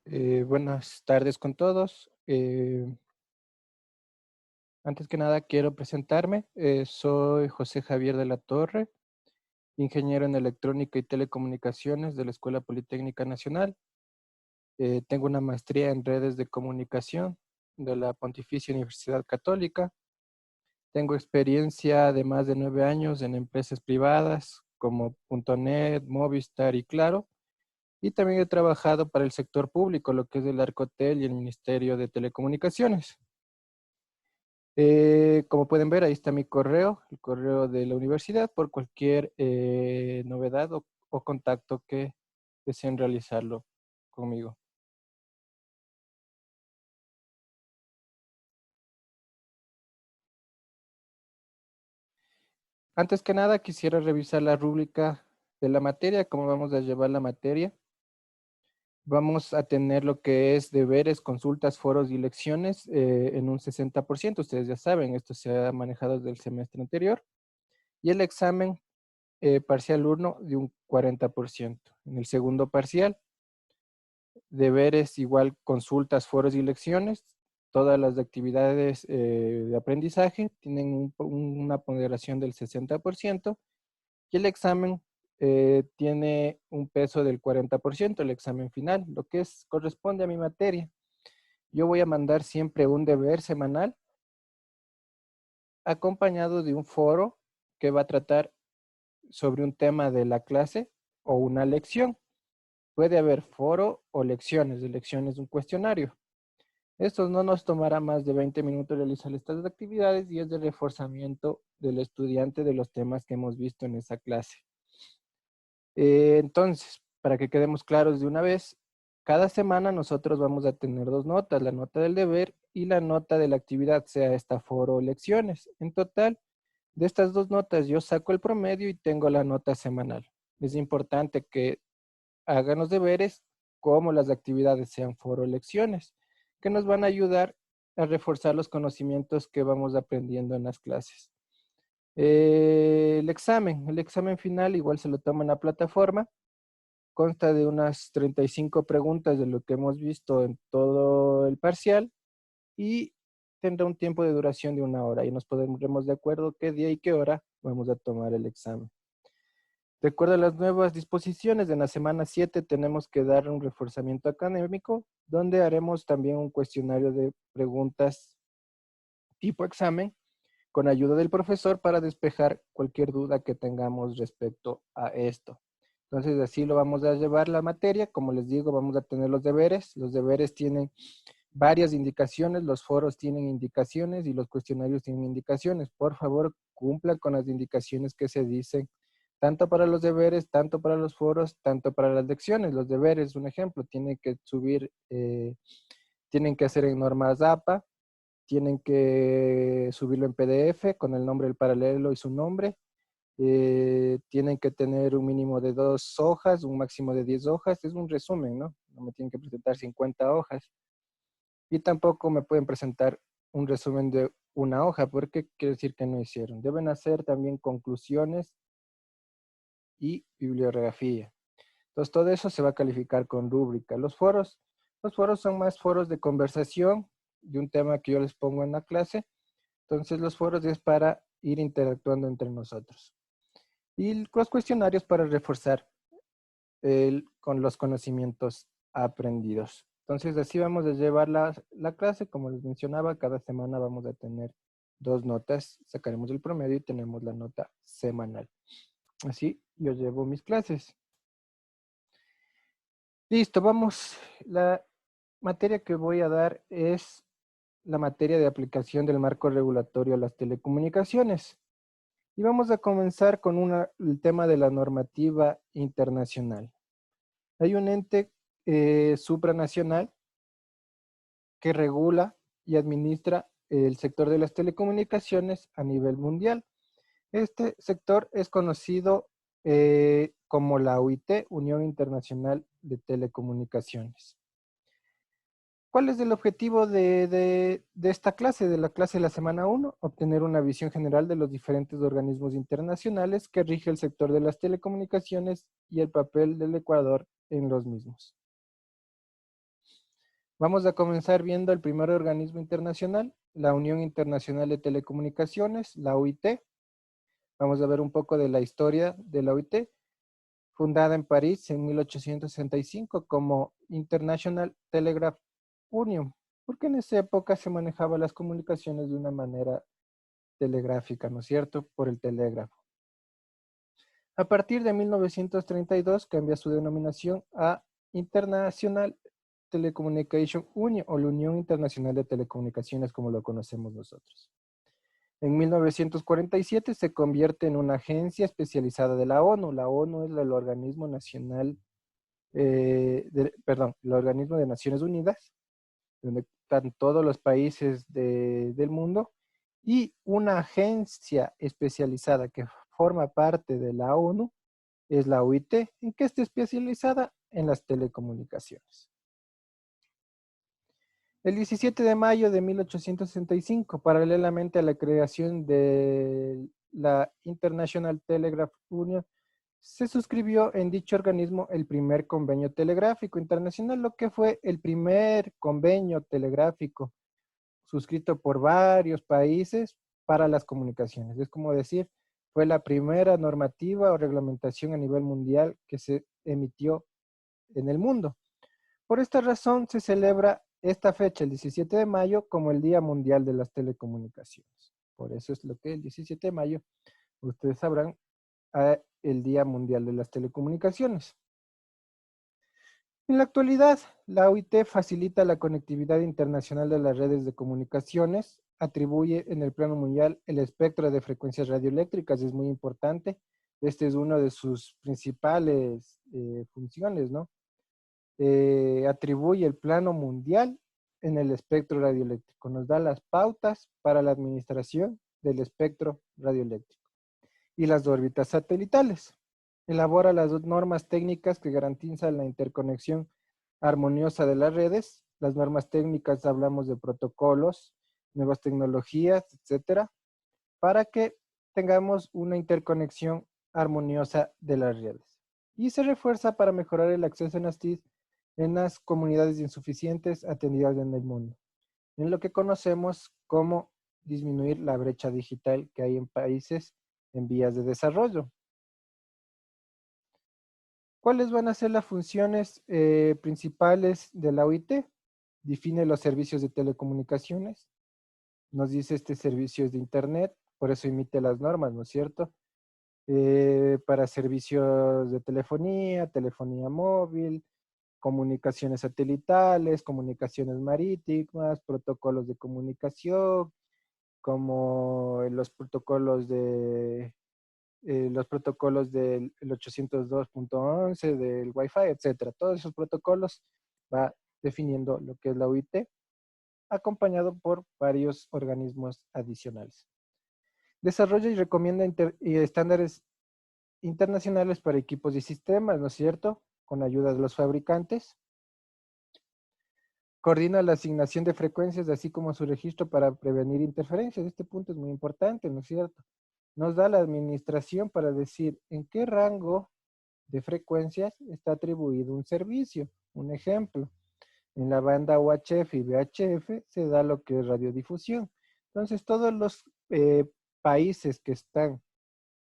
Buenas tardes con todos. Antes que nada quiero presentarme. Soy José Javier de la Torre, ingeniero en electrónica y telecomunicaciones de la Escuela Politécnica Nacional. Tengo una maestría en redes de comunicación de la Pontificia Universidad Católica. Tengo experiencia de más de 9 años en empresas privadas como .NET, Movistar y Claro. Y también he trabajado para el sector público, lo que es el Arcotel y el Ministerio de Telecomunicaciones. Como pueden ver, ahí está mi correo, el correo de la universidad, por cualquier novedad o contacto que deseen realizarlo conmigo. Antes que nada, quisiera revisar la rúbrica de la materia, cómo vamos a llevar la materia. Vamos a tener lo que es deberes, consultas, foros y lecciones en un 60%. Ustedes ya saben, esto se ha manejado desde el semestre anterior. Y el examen parcial 1 de un 40%. En el segundo parcial, deberes igual consultas, foros y lecciones. Todas las actividades de aprendizaje tienen una ponderación del 60% y el examen tiene un peso del 40%, el examen final, lo que corresponde a mi materia. Yo voy a mandar siempre un deber semanal acompañado de un foro que va a tratar sobre un tema de la clase o una lección. Puede haber foro o lecciones. De lecciones un cuestionario. Esto no nos tomará más de 20 minutos realizar estas actividades y es de reforzamiento del estudiante de los temas que hemos visto en esa clase. Entonces, para que quedemos claros de una vez, cada semana nosotros vamos a tener dos notas, la nota del deber y la nota de la actividad, sea esta foro o lecciones. En total, de estas dos notas yo saco el promedio y tengo la nota semanal. Es importante que hagan los deberes como las actividades sean foro o lecciones, que nos van a ayudar a reforzar los conocimientos que vamos aprendiendo en las clases. El examen final igual se lo toma en la plataforma, consta de unas 35 preguntas de lo que hemos visto en todo el parcial y tendrá un tiempo de duración de 1 hora y nos pondremos de acuerdo qué día y qué hora vamos a tomar el examen. De acuerdo a las nuevas disposiciones, en la semana 7 tenemos que dar un reforzamiento académico, donde haremos también un cuestionario de preguntas tipo examen, con ayuda del profesor para despejar cualquier duda que tengamos respecto a esto. Entonces, así lo vamos a llevar la materia. Como les digo, vamos a tener los deberes. Los deberes tienen varias indicaciones, los foros tienen indicaciones y los cuestionarios tienen indicaciones. Por favor, cumplan con las indicaciones que se dicen, tanto para los deberes, tanto para los foros, tanto para las lecciones. Los deberes, un ejemplo, tienen que subir, tienen que hacer en normas APA, tienen que subirlo en PDF con el nombre del paralelo y su nombre. Tienen que tener un mínimo de 2 hojas, un máximo de 10 hojas. Es un resumen, ¿no? No me tienen que presentar 50 hojas. Y tampoco me pueden presentar un resumen de 1 hoja, porque quiere decir que no hicieron. Deben hacer también conclusiones y bibliografía. Entonces, todo eso se va a calificar con rúbrica. Los foros son más foros de conversación de un tema que yo les pongo en la clase. Entonces, los foros es para ir interactuando entre nosotros. Y los cuestionarios para reforzar con los conocimientos aprendidos. Entonces, así vamos a llevar la clase. Como les mencionaba, cada semana vamos a tener dos notas. Sacaremos el promedio y tenemos la nota semanal. Así yo llevo mis clases. Listo, vamos. La materia que voy a dar es la materia de aplicación del marco regulatorio a las telecomunicaciones. Y vamos a comenzar con el tema de la normativa internacional. Hay un ente supranacional que regula y administra el sector de las telecomunicaciones a nivel mundial. Este sector es conocido como la UIT, Unión Internacional de Telecomunicaciones. ¿Cuál es el objetivo de esta clase, de la clase de la semana 1? Obtener una visión general de los diferentes organismos internacionales que rige el sector de las telecomunicaciones y el papel del Ecuador en los mismos. Vamos a comenzar viendo el primer organismo internacional, la Unión Internacional de Telecomunicaciones, la OIT. Vamos a ver un poco de la historia de la OIT, fundada en París en 1865 como International Telegraph Union, porque en esa época se manejaban las comunicaciones de una manera telegráfica, ¿no es cierto?, por el telégrafo. A partir de 1932 cambia su denominación a International Telecommunication Union o la Unión Internacional de Telecomunicaciones como lo conocemos nosotros. En 1947 se convierte en una agencia especializada de la ONU. La ONU es el organismo nacional, el organismo de Naciones Unidas, donde están todos los países del mundo, y una agencia especializada que forma parte de la ONU es la OIT, en que está especializada en las telecomunicaciones. El 17 de mayo de 1865, paralelamente a la creación de la International Telegraph Union, se suscribió en dicho organismo el primer convenio telegráfico internacional, lo que fue el primer convenio telegráfico suscrito por varios países para las comunicaciones. Es como decir, fue la primera normativa o reglamentación a nivel mundial que se emitió en el mundo. Por esta razón se celebra esta fecha, el 17 de mayo, como el Día Mundial de las Telecomunicaciones. Por eso es lo que el 17 de mayo, ustedes sabrán, el Día Mundial de las Telecomunicaciones. En la actualidad, la OIT facilita la conectividad internacional de las redes de comunicaciones, atribuye en el plano mundial el espectro de frecuencias radioeléctricas, es muy importante. Este es una de sus principales funciones, ¿no? Atribuye el plano mundial en el espectro radioeléctrico. Nos da las pautas para la administración del espectro radioeléctrico. Y las órbitas satelitales. Elabora las normas técnicas que garantizan la interconexión armoniosa de las redes. Las normas técnicas hablamos de protocolos, nuevas tecnologías, etcétera, para que tengamos una interconexión armoniosa de las redes. Y se refuerza para mejorar el acceso en las comunidades insuficientes atendidas en el mundo, en lo que conocemos como disminuir la brecha digital que hay en países en vías de desarrollo. ¿Cuáles van a ser las funciones principales de la OIT? Define los servicios de telecomunicaciones, nos dice este servicio es de Internet, por eso emite las normas, ¿no es cierto? Para servicios de telefonía, telefonía móvil, comunicaciones satelitales, comunicaciones marítimas, protocolos de comunicación, como los protocolos del 802.11, del Wi-Fi, etcétera. Todos esos protocolos va definiendo lo que es la OIT, acompañado por varios organismos adicionales. Desarrolla y recomienda estándares internacionales para equipos y sistemas, ¿no es cierto? Con ayuda de los fabricantes. Coordina la asignación de frecuencias, así como su registro para prevenir interferencias. Este punto es muy importante, ¿no es cierto? Nos da la administración para decir en qué rango de frecuencias está atribuido un servicio. Un ejemplo, en la banda UHF y VHF se da lo que es radiodifusión. Entonces, todos los países que están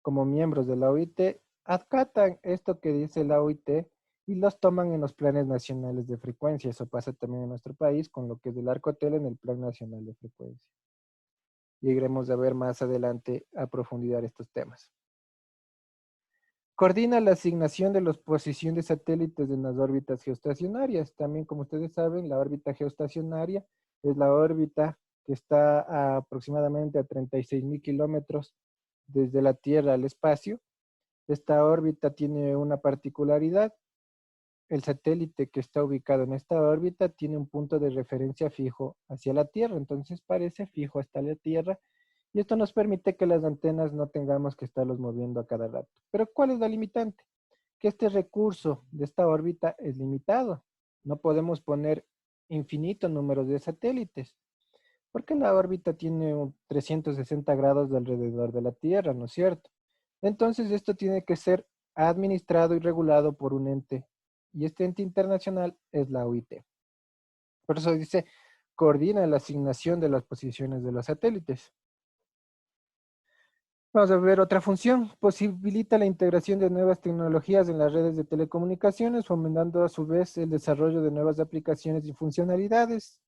como miembros de la OIT acatan esto que dice la OIT y los toman en los planes nacionales de frecuencia. Eso pasa también en nuestro país con lo que es del Arcotel en el Plan Nacional de Frecuencia. Llegaremos a ver más adelante a profundidad estos temas. Coordina la asignación de la posición de satélites en las órbitas geoestacionarias. También, como ustedes saben, la órbita geoestacionaria es la órbita que está aproximadamente a 36.000 kilómetros desde la Tierra al espacio. Esta órbita tiene una particularidad. El satélite que está ubicado en esta órbita tiene un punto de referencia fijo hacia la Tierra, entonces parece fijo hasta la Tierra, y esto nos permite que las antenas no tengamos que estarlos moviendo a cada rato. Pero ¿cuál es la limitante? Que este recurso de esta órbita es limitado. No podemos poner infinito número de satélites, porque la órbita tiene 360 grados de alrededor de la Tierra, ¿no es cierto? Entonces esto tiene que ser administrado y regulado por un ente, y este ente internacional es la OIT. Por eso dice, coordina la asignación de las posiciones de los satélites. Vamos a ver otra función. Posibilita la integración de nuevas tecnologías en las redes de telecomunicaciones, fomentando a su vez el desarrollo de nuevas aplicaciones y funcionalidades.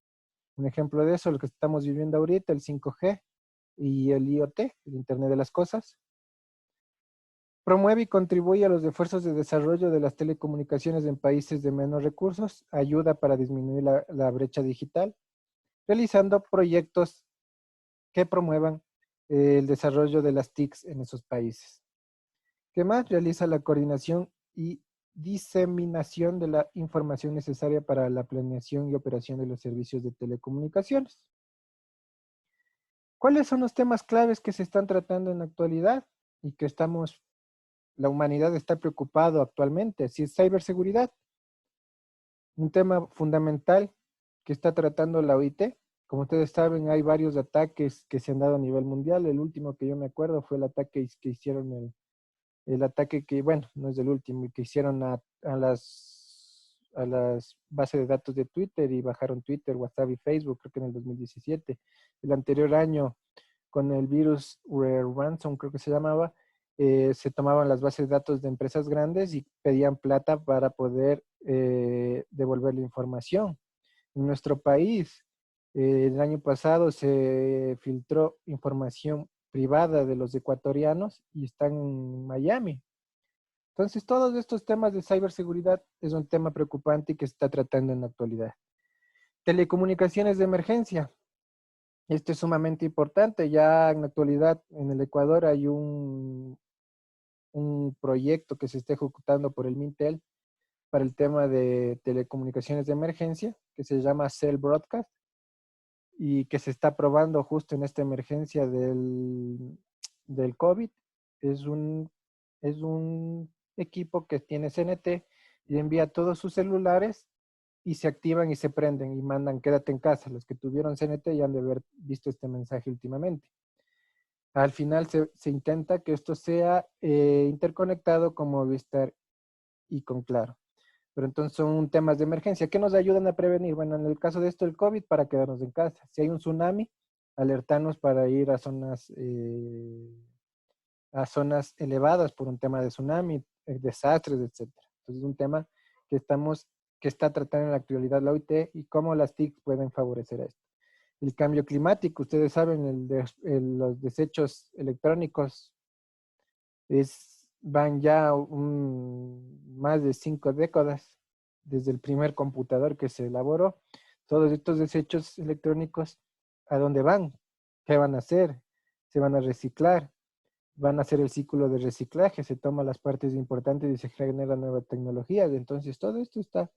Un ejemplo de eso, lo que estamos viviendo ahorita, el 5G y el IoT, el Internet de las Cosas. Promueve y contribuye a los esfuerzos de desarrollo de las telecomunicaciones en países de menos recursos, ayuda para disminuir la brecha digital, realizando proyectos que promuevan el desarrollo de las TICs en esos países. ¿Qué más? Realiza la coordinación y diseminación de la información necesaria para la planeación y operación de los servicios de telecomunicaciones. ¿Cuáles son los temas claves que se están tratando en la actualidad y que la humanidad está preocupado actualmente? Si es ciberseguridad, un tema fundamental que está tratando la OIT. Como ustedes saben, hay varios ataques que se han dado a nivel mundial. El último que yo me acuerdo fue el ataque que hicieron, el ataque que, bueno, no es el último, que hicieron a las bases de datos de Twitter y bajaron Twitter, WhatsApp y Facebook, creo que en el 2017. El anterior año, con el virus ransom, creo que se llamaba, se tomaban las bases de datos de empresas grandes y pedían plata para poder devolver la información. En nuestro país, el año pasado se filtró información privada de los ecuatorianos y están en Miami. Entonces, todos estos temas de ciberseguridad es un tema preocupante y que se está tratando en la actualidad. Telecomunicaciones de emergencia. Esto es sumamente importante. Ya en la actualidad en el Ecuador hay un proyecto que se está ejecutando por el Mintel para el tema de telecomunicaciones de emergencia, que se llama Cell Broadcast, y que se está probando justo en esta emergencia del COVID. Es es un equipo que tiene CNT y envía todos sus celulares y se activan y se prenden y mandan quédate en casa. Los que tuvieron CNT ya han de haber visto este mensaje últimamente. Al final se intenta que esto sea interconectado con Movistar y con Claro. Pero entonces son temas de emergencia. ¿Qué nos ayudan a prevenir? Bueno, en el caso de esto, el COVID, para quedarnos en casa. Si hay un tsunami, alertarnos para ir a zonas elevadas por un tema de tsunami, desastres, etcétera. Entonces, es un tema que está tratando en la actualidad la OIT y cómo las TIC pueden favorecer a esto. El cambio climático, ustedes saben, los desechos electrónicos van ya más de 5 décadas desde el primer computador que se elaboró. Todos estos desechos electrónicos, ¿a dónde van? ¿Qué van a hacer? ¿Se van a reciclar? ¿Van a hacer el ciclo de reciclaje? ¿Se toman las partes importantes y se genera nueva tecnología? Entonces, todo esto está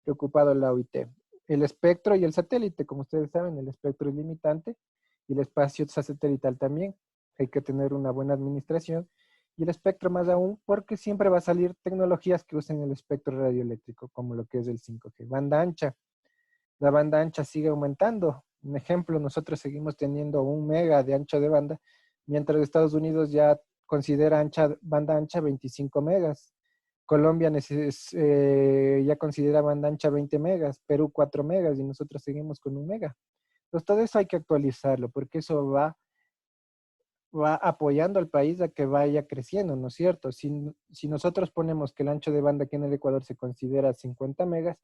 preocupado la OIT. El espectro y el satélite, como ustedes saben, el espectro es limitante y el espacio satelital también. Hay que tener una buena administración y el espectro más aún porque siempre va a salir tecnologías que usen el espectro radioeléctrico, como lo que es el 5G. Banda ancha. La banda ancha sigue aumentando. Un ejemplo, nosotros seguimos teniendo 1 mega de ancho de banda, mientras Estados Unidos ya considera banda ancha 25 megas. Colombia ya considera banda ancha 20 megas, Perú 4 megas y nosotros seguimos con 1 mega. Entonces todo eso hay que actualizarlo porque eso va apoyando al país a que vaya creciendo, ¿no es cierto? Si nosotros ponemos que el ancho de banda aquí en el Ecuador se considera 50 megas,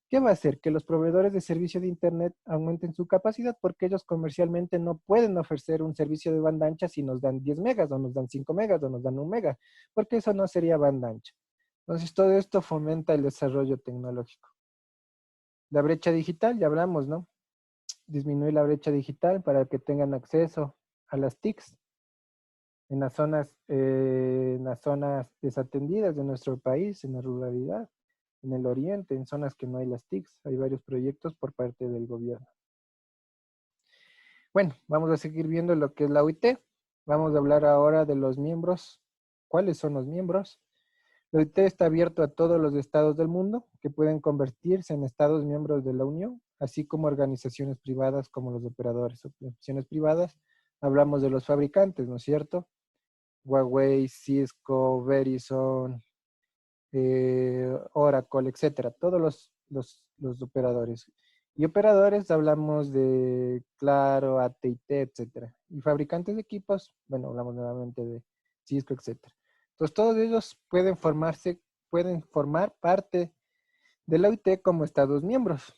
¿qué va a hacer? Que los proveedores de servicio de Internet aumenten su capacidad porque ellos comercialmente no pueden ofrecer un servicio de banda ancha si nos dan 10 megas o nos dan 5 megas o nos dan 1 mega, porque eso no sería banda ancha. Entonces, todo esto fomenta el desarrollo tecnológico. La brecha digital, ya hablamos, ¿no? Disminuir la brecha digital para que tengan acceso a las TICs en las zonas desatendidas de nuestro país, en la ruralidad, en el oriente, en zonas que no hay las TICs. Hay varios proyectos por parte del gobierno. Bueno, vamos a seguir viendo lo que es la OIT. Vamos a hablar ahora de los miembros. ¿Cuáles son los miembros? La OIT está abierto a todos los estados del mundo que pueden convertirse en estados miembros de la Unión, así como organizaciones privadas como los operadores. Organizaciones privadas, hablamos de los fabricantes, ¿no es cierto? Huawei, Cisco, Verizon, Oracle, etcétera, todos los operadores. Y operadores hablamos de Claro, AT&T, etcétera. Y fabricantes de equipos, bueno, hablamos nuevamente de Cisco, etcétera. Entonces, todos ellos pueden formar parte de la OIT como Estados miembros.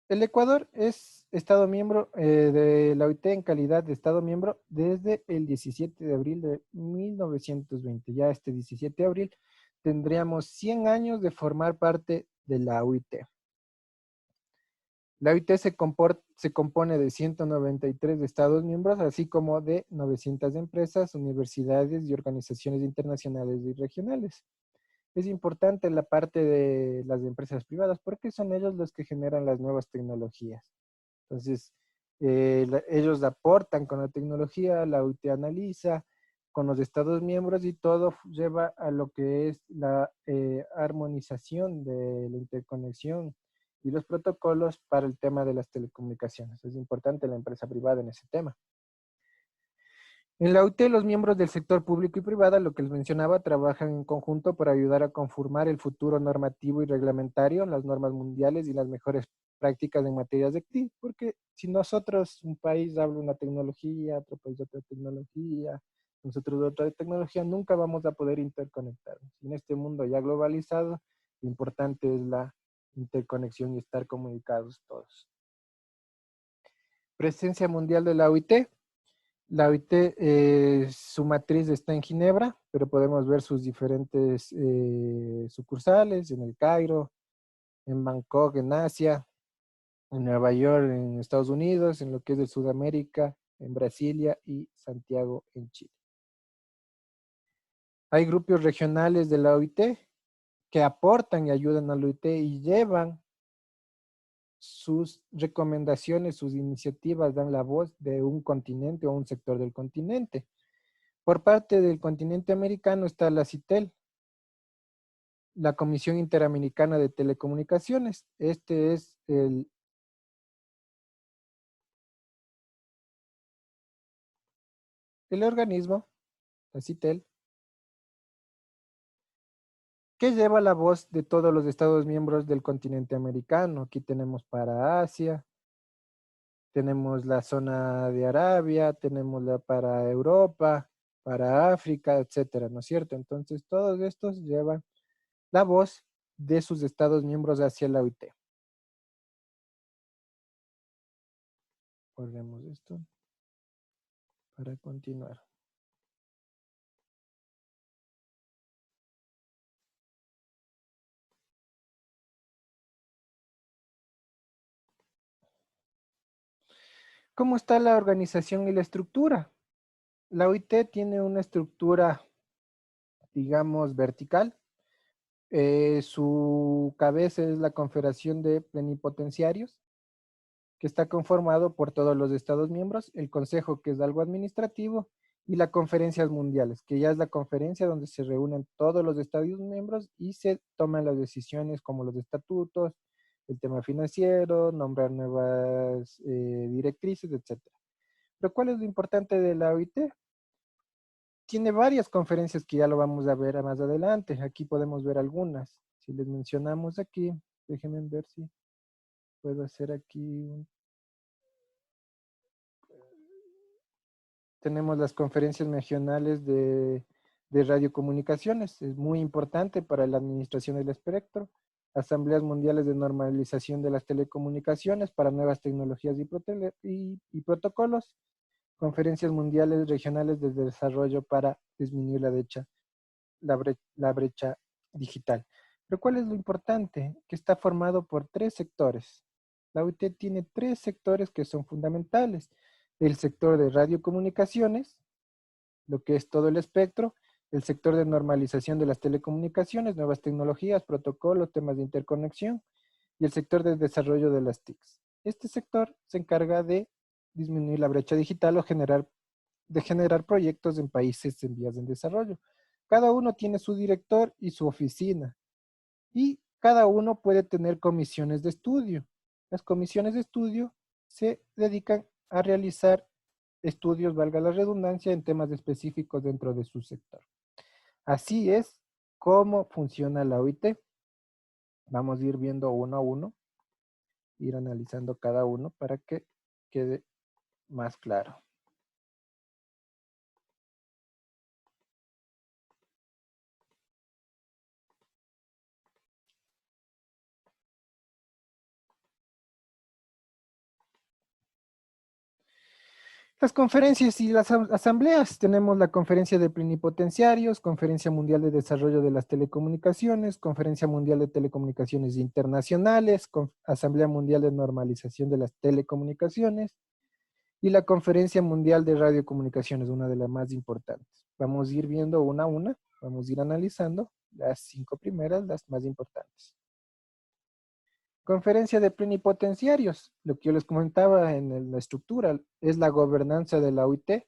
El Ecuador es Estado miembro de la OIT en calidad de Estado miembro desde el 17 de abril de 1920. Ya este 17 de abril tendríamos 100 años de formar parte de la OIT. La OIT se compone de 193 estados miembros, así como de 900 empresas, universidades y organizaciones internacionales y regionales. Es importante la parte de las empresas privadas porque son ellos los que generan las nuevas tecnologías. Entonces, ellos aportan con la tecnología, la OIT analiza con los estados miembros y todo lleva a lo que es la armonización de la interconexión y los protocolos para el tema de las telecomunicaciones. Es importante la empresa privada en ese tema. En la UT, los miembros del sector público y privado, lo que les mencionaba, trabajan en conjunto para ayudar a conformar el futuro normativo y reglamentario, las normas mundiales y las mejores prácticas en materias de TIC, porque si nosotros, un país habla una tecnología, otro país otra tecnología, nosotros otra tecnología, nunca vamos a poder interconectarnos. En este mundo ya globalizado, lo importante es la interconexión y estar comunicados todos. Presencia mundial de la OIT. La OIT, su matriz está en Ginebra, pero podemos ver sus diferentes sucursales en el Cairo, en Bangkok, en Asia, en Nueva York, en Estados Unidos, en lo que es de Sudamérica, en Brasilia y Santiago, en Chile. Hay grupos regionales de la OIT que aportan y ayudan a la OIT y llevan sus recomendaciones, sus iniciativas, dan la voz de un continente o un sector del continente. Por parte del continente americano está la CITEL, la Comisión Interamericana de Telecomunicaciones. Este es el organismo, la CITEL, que lleva la voz de todos los estados miembros del continente americano. Aquí tenemos para Asia, tenemos la zona de Arabia, tenemos la para Europa, para África, etcétera, ¿no es cierto? Entonces, todos estos llevan la voz de sus estados miembros hacia la OIT. Borremos esto para continuar. ¿Cómo está la organización y la estructura? La OIT tiene una estructura, digamos, vertical. Su cabeza es la Confederación de Plenipotenciarios, que está conformado por todos los estados miembros, el Consejo, que es algo administrativo, y las conferencias mundiales, que ya es la conferencia donde se reúnen todos los estados miembros y se toman las decisiones como los estatutos, el tema financiero, nombrar nuevas directrices, etcétera. Pero ¿cuál es lo importante de la OIT? Tiene varias conferencias que ya lo vamos a ver más adelante. Aquí podemos ver algunas. Si les mencionamos aquí, déjenme ver si puedo hacer aquí. Tenemos las conferencias regionales de radiocomunicaciones. Es muy importante para la administración del espectro. Asambleas mundiales de normalización de las telecomunicaciones para nuevas tecnologías y protocolos. Conferencias mundiales regionales de desarrollo para disminuir la brecha digital. Pero ¿cuál es lo importante? Que está formado por tres sectores. La OIT tiene tres sectores que son fundamentales. El sector de radiocomunicaciones, lo que es todo el espectro, el sector de normalización de las telecomunicaciones, nuevas tecnologías, protocolos, temas de interconexión, y el sector de desarrollo de las TICs. Este sector se encarga de disminuir la brecha digital o de generar proyectos en países en vías de desarrollo. Cada uno tiene su director y su oficina y cada uno puede tener comisiones de estudio. Las comisiones de estudio se dedican a realizar estudios, valga la redundancia, en temas específicos dentro de su sector. Así es cómo funciona la OIT. Vamos a ir viendo uno a uno, ir analizando cada uno para que quede más claro. Las conferencias y las asambleas. Tenemos la conferencia de plenipotenciarios, conferencia mundial de desarrollo de las telecomunicaciones, conferencia mundial de telecomunicaciones internacionales, asamblea mundial de normalización de las telecomunicaciones y la conferencia mundial de radiocomunicaciones, una de las más importantes. Vamos a ir viendo una a una, vamos a ir analizando las 5 primeras, las más importantes. Conferencia de plenipotenciarios, lo que yo les comentaba en la estructura, es la gobernanza de la OIT,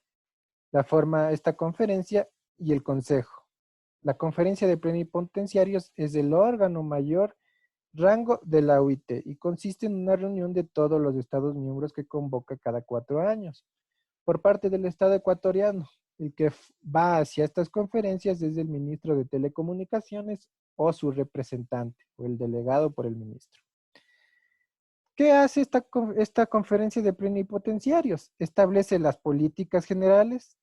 la forma esta conferencia y el consejo. La conferencia de plenipotenciarios es el órgano mayor rango de la OIT y consiste en una reunión de todos los estados miembros que convoca cada 4 años por parte del estado ecuatoriano. El que va hacia estas conferencias es el ministro de Telecomunicaciones o su representante o el delegado por el ministro. ¿Qué hace esta conferencia de plenipotenciarios? Establece las políticas generales,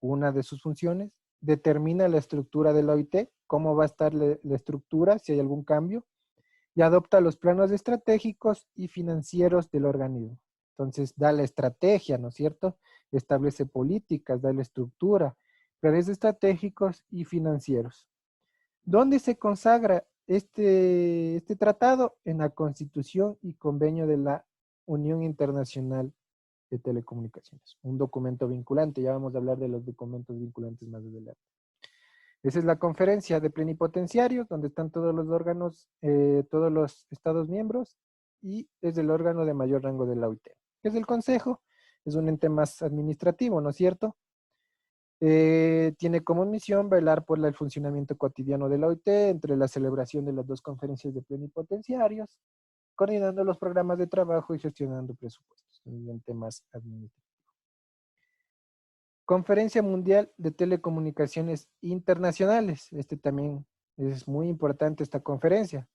una de sus funciones, determina la estructura de la OIT, cómo va a estar la estructura, si hay algún cambio, y adopta los planos estratégicos y financieros del organismo. Entonces, da la estrategia, ¿no es cierto? Establece políticas, da la estructura, planes estratégicos y financieros. ¿Dónde se consagra este tratado? En la Constitución y Convenio de la Unión Internacional de Telecomunicaciones. Un documento vinculante, ya vamos a hablar de los documentos vinculantes más adelante. Esa es la conferencia de plenipotenciarios, donde están todos los órganos, todos los estados miembros, y es el órgano de mayor rango de la OIT. ¿Qué es el Consejo? Es un ente más administrativo, ¿no es cierto? Tiene como misión velar por el funcionamiento cotidiano de la OIT entre la celebración de las 2 conferencias de plenipotenciarios, coordinando los programas de trabajo y gestionando presupuestos. Es un ente más administrativo. Conferencia Mundial de Telecomunicaciones Internacionales. Este también es muy importante, esta conferencia.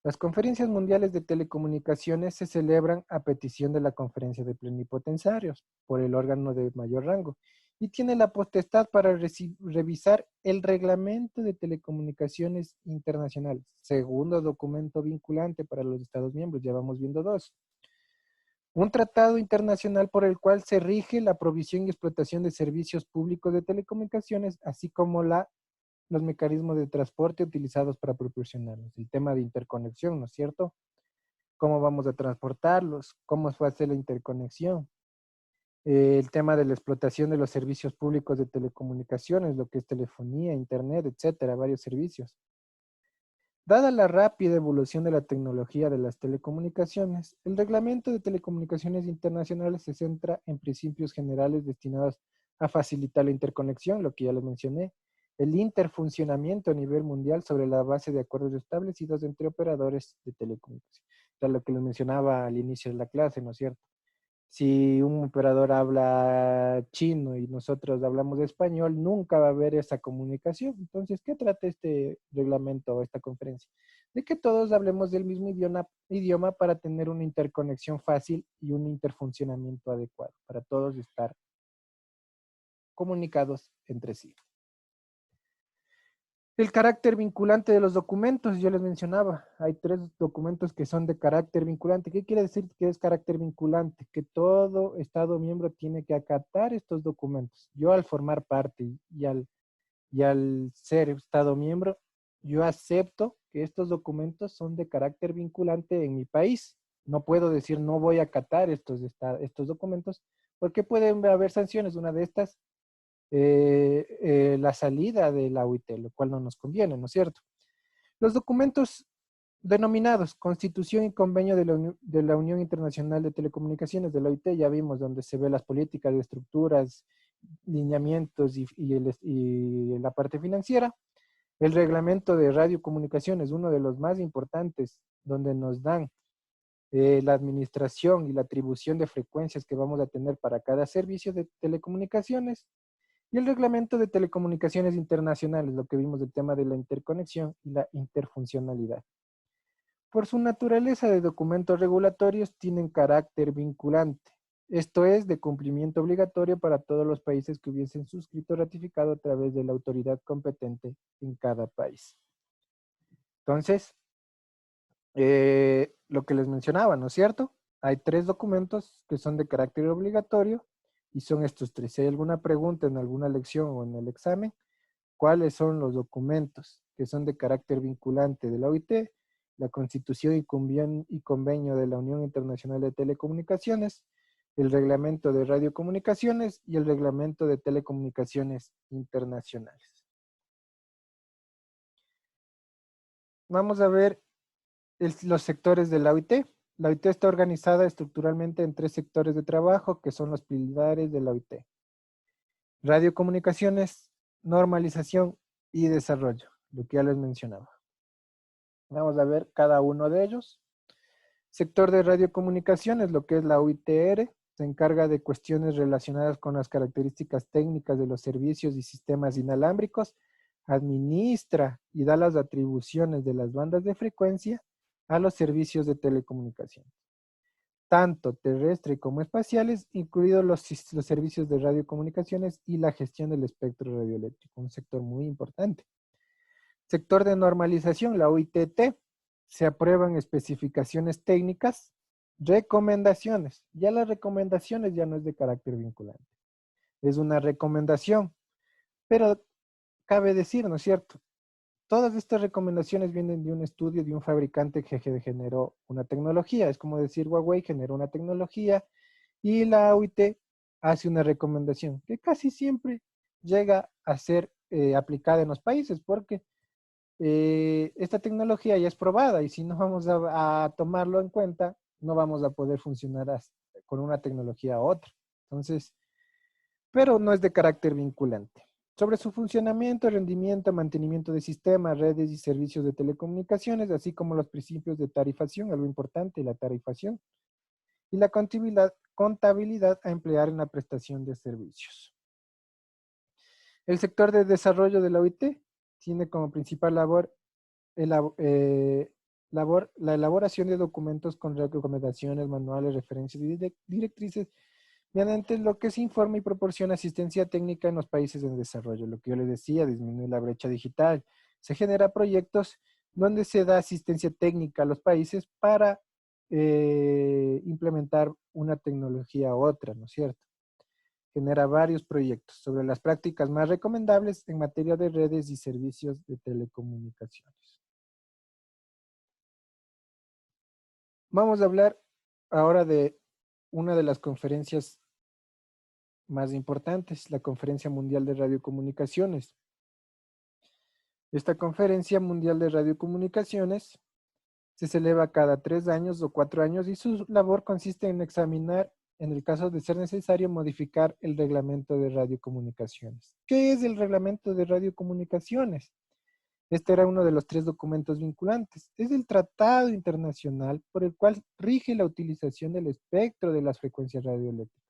Las conferencias mundiales de telecomunicaciones se celebran a petición de la conferencia de plenipotenciarios por el órgano de mayor rango y tiene la potestad para revisar el reglamento de telecomunicaciones internacionales, segundo documento vinculante para los Estados miembros, ya vamos viendo 2. Un tratado internacional por el cual se rige la provisión y explotación de servicios públicos de telecomunicaciones, así como los mecanismos de transporte utilizados para proporcionarlos. El tema de interconexión, ¿no es cierto? ¿Cómo vamos a transportarlos? ¿Cómo se va a hacer la interconexión? El tema de la explotación de los servicios públicos de telecomunicaciones, lo que es telefonía, internet, etcétera, varios servicios. Dada la rápida evolución de la tecnología de las telecomunicaciones, el Reglamento de Telecomunicaciones Internacionales se centra en principios generales destinados a facilitar la interconexión, lo que ya les mencioné, el interfuncionamiento a nivel mundial sobre la base de acuerdos establecidos entre operadores de telecomunicaciones. O sea, lo que les mencionaba al inicio de la clase, ¿no es cierto? Si un operador habla chino y nosotros hablamos español, nunca va a haber esa comunicación. Entonces, ¿qué trata este reglamento o esta conferencia? De que todos hablemos del mismo idioma para tener una interconexión fácil y un interfuncionamiento adecuado, para todos estar comunicados entre sí. El carácter vinculante de los documentos, yo les mencionaba, hay 3 documentos que son de carácter vinculante. ¿Qué quiere decir que es carácter vinculante? Que todo Estado miembro tiene que acatar estos documentos. Yo al formar parte y al ser Estado miembro, yo acepto que estos documentos son de carácter vinculante en mi país. No puedo decir no voy a acatar estos documentos porque pueden haber sanciones. Una de estas la salida de la OIT, lo cual no nos conviene, ¿no es cierto? Los documentos denominados Constitución y Convenio de la Unión Internacional de Telecomunicaciones, de la OIT, ya vimos donde se ve las políticas, de estructuras, lineamientos y la parte financiera. El reglamento de radiocomunicaciones, uno de los más importantes, donde nos dan la administración y la atribución de frecuencias que vamos a tener para cada servicio de telecomunicaciones. Y el reglamento de telecomunicaciones internacionales, lo que vimos del tema de la interconexión y la interfuncionalidad. Por su naturaleza de documentos regulatorios, tienen carácter vinculante. Esto es, de cumplimiento obligatorio para todos los países que hubiesen suscrito o ratificado a través de la autoridad competente en cada país. Entonces, lo que les mencionaba, ¿no es cierto? Hay 3 documentos que son de carácter obligatorio y son estos 3. Si hay alguna pregunta en alguna lección o en el examen, ¿cuáles son los documentos que son de carácter vinculante de la OIT? La Constitución y Convenio de la Unión Internacional de Telecomunicaciones, el Reglamento de Radiocomunicaciones y el Reglamento de Telecomunicaciones Internacionales. Vamos a ver los sectores de la OIT. La OIT está organizada estructuralmente en 3 sectores de trabajo que son los pilares de la OIT. Radiocomunicaciones, normalización y desarrollo, lo que ya les mencionaba. Vamos a ver cada uno de ellos. Sector de radiocomunicaciones, lo que es la UITR, se encarga de cuestiones relacionadas con las características técnicas de los servicios y sistemas inalámbricos, administra y da las atribuciones de las bandas de frecuencia a los servicios de telecomunicación, tanto terrestre como espaciales, incluidos los servicios de radiocomunicaciones y la gestión del espectro radioeléctrico, un sector muy importante. Sector de normalización, la UITT, se aprueban especificaciones técnicas, recomendaciones. Ya las recomendaciones ya no es de carácter vinculante. Es una recomendación, pero cabe decir, ¿no es cierto? Todas estas recomendaciones vienen de un estudio de un fabricante que generó una tecnología. Es como decir, Huawei generó una tecnología y la OIT hace una recomendación que casi siempre llega a ser aplicada en los países porque esta tecnología ya es probada y si no vamos a tomarlo en cuenta, no vamos a poder funcionar con una tecnología u otra. Entonces, pero no es de carácter vinculante. Sobre su funcionamiento, rendimiento, mantenimiento de sistemas, redes y servicios de telecomunicaciones, así como los principios de tarifación, algo importante, la tarifación, y la contabilidad a emplear en la prestación de servicios. El sector de desarrollo de la OIT tiene como principal labor la elaboración de documentos con recomendaciones, manuales, referencias y directrices, mediante lo que se informa y proporciona asistencia técnica en los países en desarrollo. Lo que yo les decía, disminuir la brecha digital. Se genera proyectos donde se da asistencia técnica a los países para implementar una tecnología u otra, ¿no es cierto? Genera varios proyectos sobre las prácticas más recomendables en materia de redes y servicios de telecomunicaciones. Vamos a hablar ahora de una de las conferencias más importantes, la Conferencia Mundial de Radiocomunicaciones. Esta Conferencia Mundial de Radiocomunicaciones se celebra cada 3 años o 4 años y su labor consiste en examinar, en el caso de ser necesario, modificar el reglamento de radiocomunicaciones. ¿Qué es el reglamento de radiocomunicaciones? Este era uno de los 3 documentos vinculantes. Es el tratado internacional por el cual rige la utilización del espectro de las frecuencias radioeléctricas.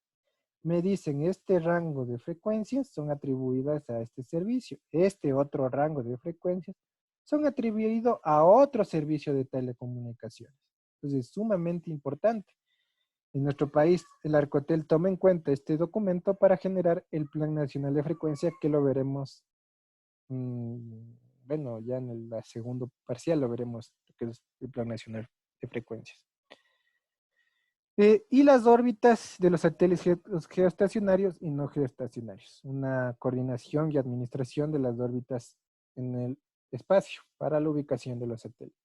Me dicen, este rango de frecuencias son atribuidas a este servicio. Este otro rango de frecuencias son atribuidos a otro servicio de telecomunicaciones. Entonces, es sumamente importante. En nuestro país, el Arcotel toma en cuenta este documento para generar el Plan Nacional de Frecuencia, que lo veremos bueno, ya en el segundo parcial lo veremos, que es el Plan Nacional de Frecuencias. Y las órbitas de los satélites geoestacionarios y no geoestacionarios. Una coordinación y administración de las órbitas en el espacio para la ubicación de los satélites.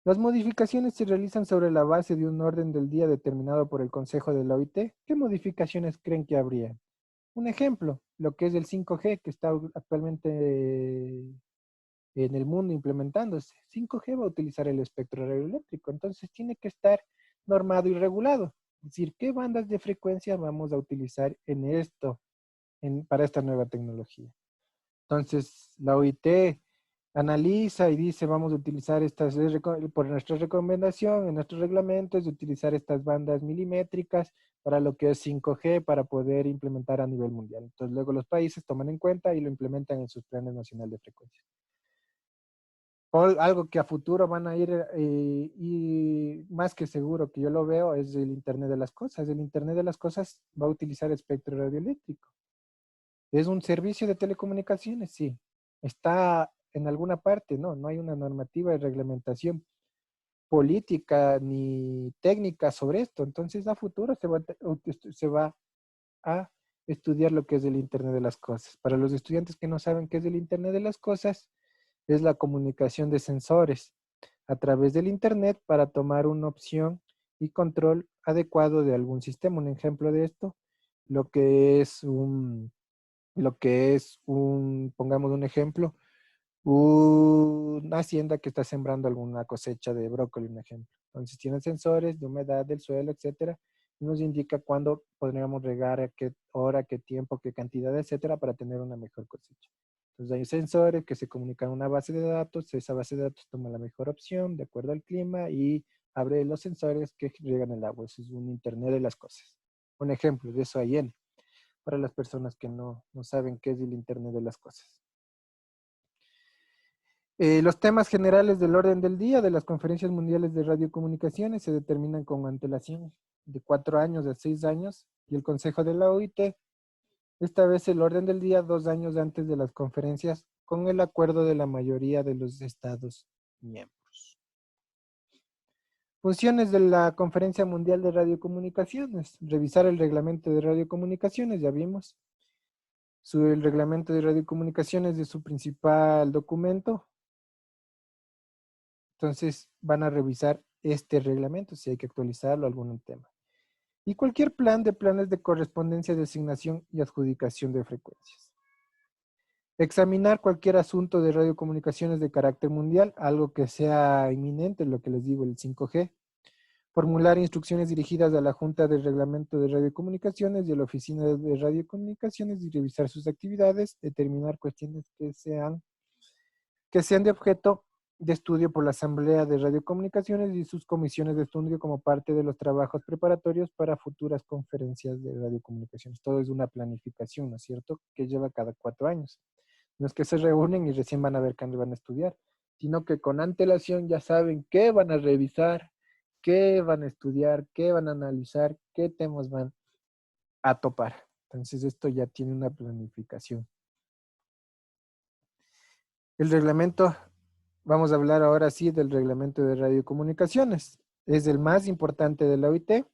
Las modificaciones se realizan sobre la base de un orden del día determinado por el Consejo de la OIT. ¿Qué modificaciones creen que habría? Un ejemplo, lo que es el 5G, que está actualmente en el mundo implementándose. 5G va a utilizar el espectro radioeléctrico, entonces tiene que estar normado y regulado. Es decir, ¿qué bandas de frecuencia vamos a utilizar en esto, para esta nueva tecnología? Entonces, la OIT analiza y dice, vamos a utilizar estas, por nuestra recomendación, en nuestros reglamentos, de utilizar estas bandas milimétricas para lo que es 5G, para poder implementar a nivel mundial. Entonces, luego los países toman en cuenta y lo implementan en sus planes nacionales de frecuencia. algo que a futuro van a ir, y más que seguro que yo lo veo, es el Internet de las cosas. El Internet de las cosas va a utilizar espectro radioeléctrico. ¿Es un servicio de telecomunicaciones? Sí. ¿Está en alguna parte? No, no hay una normativa de reglamentación política ni técnica sobre esto. Entonces, a futuro se va a estudiar lo que es el Internet de las cosas. Para los estudiantes que no saben qué es el Internet de las cosas, es la comunicación de sensores a través del Internet para tomar una opción y control adecuado de algún sistema. Un ejemplo de esto, lo que es pongamos un ejemplo, una hacienda que está sembrando alguna cosecha de brócoli, un ejemplo. Entonces tiene sensores de humedad del suelo, etcétera, y nos indica cuándo podríamos regar, a qué hora, qué tiempo, qué cantidad, etcétera, para tener una mejor cosecha. Entonces hay sensores que se comunican a una base de datos, esa base de datos toma la mejor opción de acuerdo al clima y abre los sensores que riegan el agua. Eso es un Internet de las cosas. Un ejemplo de eso hay N, para las personas que no saben qué es el Internet de las cosas. Los temas generales del orden del día de las conferencias mundiales de radiocomunicaciones se determinan con antelación de 4 años a 6 años y el Consejo de la OIT establece el orden del día 2 años antes de las conferencias con el acuerdo de la mayoría de los Estados miembros. Funciones de la Conferencia Mundial de Radiocomunicaciones. Revisar el reglamento de radiocomunicaciones, ya vimos. El reglamento de radiocomunicaciones es su principal documento. Entonces van a revisar este reglamento, si hay que actualizarlo, algún tema. Y cualquier planes de correspondencia de asignación y adjudicación de frecuencias. Examinar cualquier asunto de radiocomunicaciones de carácter mundial, algo que sea inminente, lo que les digo, el 5G. Formular instrucciones dirigidas a la Junta de Reglamento de Radiocomunicaciones y a la Oficina de Radiocomunicaciones y revisar sus actividades, determinar cuestiones que sean de objeto de estudio por la Asamblea de Radiocomunicaciones y sus comisiones de estudio como parte de los trabajos preparatorios para futuras conferencias de radiocomunicaciones. Todo es una planificación, ¿no es cierto?, que lleva cada 4 años. No es que se reúnen y recién van a ver qué van a estudiar, sino que con antelación ya saben qué van a revisar, qué van a estudiar, qué van a analizar, qué temas van a topar. Entonces esto ya tiene una planificación. El reglamento, vamos a hablar ahora sí del reglamento de radiocomunicaciones. Es el más importante de la OIT,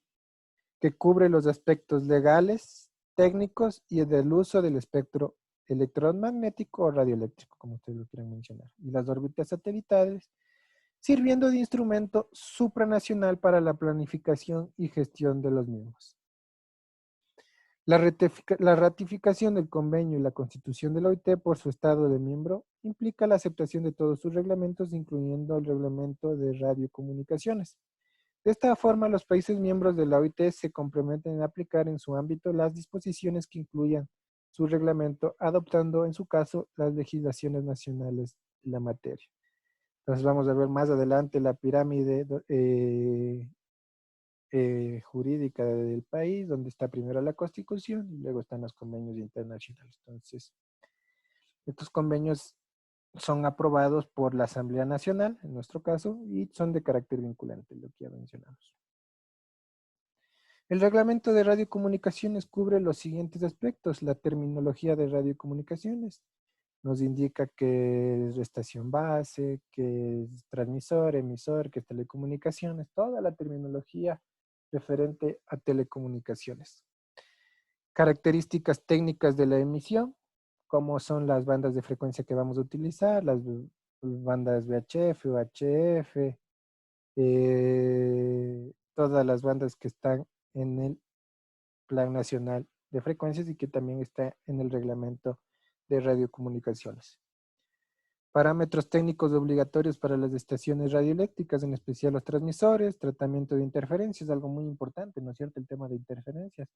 que cubre los aspectos legales, técnicos y del uso del espectro electromagnético o radioeléctrico, como ustedes lo quieran mencionar, y las órbitas satelitales, sirviendo de instrumento supranacional para la planificación y gestión de los mismos. La ratificación del convenio y la constitución de la OIT por su estado de miembro implica la aceptación de todos sus reglamentos, incluyendo el reglamento de radiocomunicaciones. De esta forma, los países miembros de la OIT se comprometen a aplicar en su ámbito las disposiciones que incluyan su reglamento, adoptando en su caso las legislaciones nacionales en la materia. Entonces vamos a ver más adelante la pirámide jurídica del país, donde está primero la Constitución y luego están los convenios internacionales. Entonces, estos convenios son aprobados por la Asamblea Nacional, en nuestro caso, y son de carácter vinculante, lo que ya mencionamos. El reglamento de radiocomunicaciones cubre los siguientes aspectos. La terminología de radiocomunicaciones nos indica que es estación base, que es transmisor, emisor, que es telecomunicaciones, toda la terminología referente a telecomunicaciones. Características técnicas de la emisión, como son las bandas de frecuencia que vamos a utilizar, las bandas VHF, UHF, todas las bandas que están en el Plan Nacional de Frecuencias y que también está en el Reglamento de Radiocomunicaciones. Parámetros técnicos obligatorios para las estaciones radioeléctricas, en especial los transmisores, tratamiento de interferencias, algo muy importante, ¿no es cierto? El tema de interferencias.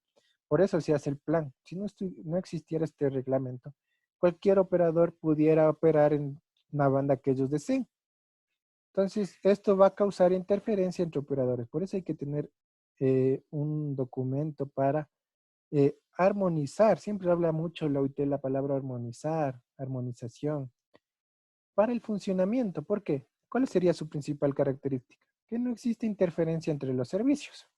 Por eso se hace el plan. Si no existiera este reglamento, cualquier operador pudiera operar en una banda que ellos deseen. Entonces, esto va a causar interferencia entre operadores. Por eso hay que tener un documento para armonizar. Siempre habla mucho la OIT la palabra armonizar, armonización. para el funcionamiento. ¿Por qué? ¿Cuál sería su principal característica? Que no existe interferencia entre los servicios.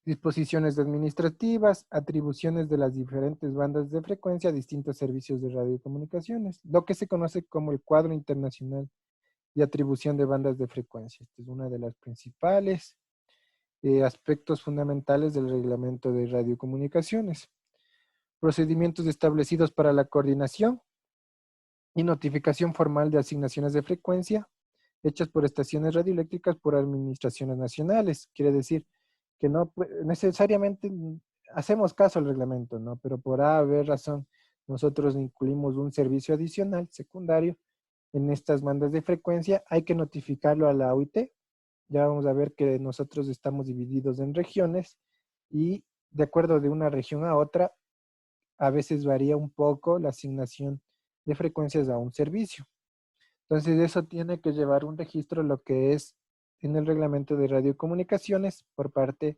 Disposiciones administrativas, atribuciones de las diferentes bandas de frecuencia a distintos servicios de radiocomunicaciones, lo que se conoce como el cuadro internacional de atribución de bandas de frecuencia. Esta es una de las principales aspectos fundamentales del reglamento de radiocomunicaciones. Procedimientos establecidos para la coordinación y notificación formal de asignaciones de frecuencia hechas por estaciones radioeléctricas por administraciones nacionales. Quiere decir que no necesariamente hacemos caso al reglamento, ¿no? Pero por A, B razón, nosotros incluimos un servicio adicional, secundario, en estas bandas de frecuencia. Hay que notificarlo a la OIT. Ya vamos a ver que nosotros estamos divididos en regiones y de acuerdo de una región a otra, a veces varía un poco la asignación de frecuencias a un servicio. Entonces eso tiene que llevar un registro lo que es en el reglamento de radiocomunicaciones por parte